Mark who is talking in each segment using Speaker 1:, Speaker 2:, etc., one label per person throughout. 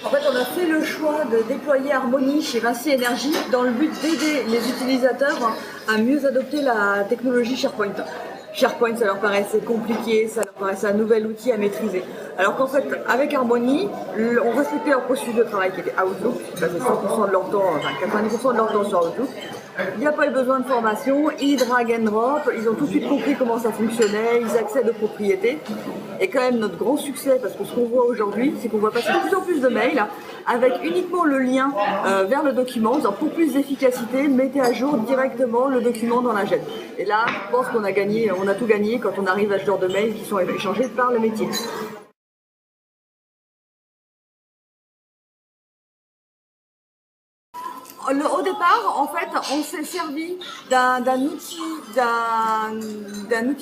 Speaker 1: En fait, on a fait le choix de déployer Harmony chez Vinci Energy dans le but d'aider les utilisateurs à mieux adopter la technologie SharePoint. SharePoint, ça leur paraissait compliqué, ça leur paraissait un nouvel outil à maîtriser. Alors qu'en fait, avec Harmony, on respectait leur processus de travail qui était Outlook, ils passaient 100% de leur temps, enfin 90% de leur temps sur Outlook. Il n'y a pas eu besoin de formation, ils drag and drop, ils ont tout de suite compris comment ça fonctionnait, ils accèdent aux propriétés. Et quand même notre grand succès, parce que ce qu'on voit aujourd'hui, c'est qu'on voit passer de plus en plus de mails avec uniquement le lien vers le document. En disant, pour plus d'efficacité, mettez à jour directement le document dans l'agenda. Et là, je pense qu'on a gagné, on a tout gagné quand on arrive à ce genre de mails qui sont échangés par le métier. Au départ, en fait, on s'est servi d'un outil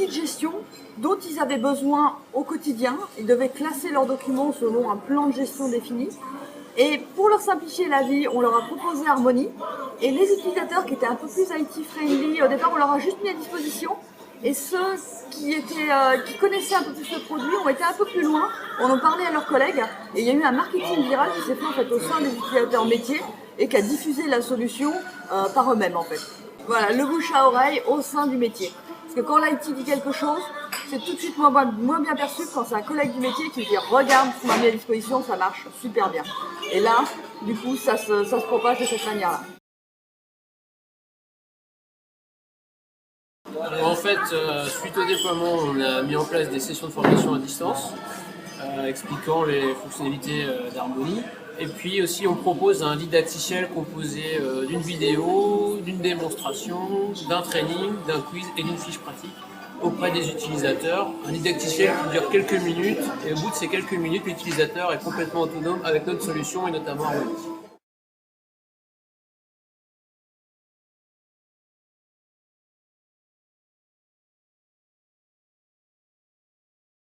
Speaker 1: de gestion dont ils avaient besoin au quotidien. Ils devaient classer leurs documents selon un plan de gestion défini. Et pour leur simplifier la vie, on leur a proposé Harmony. Et les utilisateurs qui étaient un peu plus IT-friendly, au départ, on leur a juste mis à disposition. Et ceux qui connaissaient un peu plus le produit ont été un peu plus loin, on en parlait à leurs collègues. Et il y a eu un marketing viral qui s'est fait en fait au sein des utilisateurs métiers et qui a diffusé la solution par eux-mêmes en fait. Voilà, le bouche à oreille au sein du métier. Parce que quand l'IT dit quelque chose, c'est tout de suite moins bien perçu que quand c'est un collègue du métier qui dit « Regarde ce qu'on m'a mis à disposition, ça marche super bien ». Et là, du coup, ça se propage de cette manière-là.
Speaker 2: En fait, suite au déploiement, on a mis en place des sessions de formation à distance, expliquant les fonctionnalités d'Harmony. Et puis aussi, on propose un didacticiel composé d'une vidéo, d'une démonstration, d'un training, d'un quiz et d'une fiche pratique auprès des utilisateurs. Un didacticiel qui dure quelques minutes et au bout de ces quelques minutes, l'utilisateur est complètement autonome avec notre solution et notamment Harmony.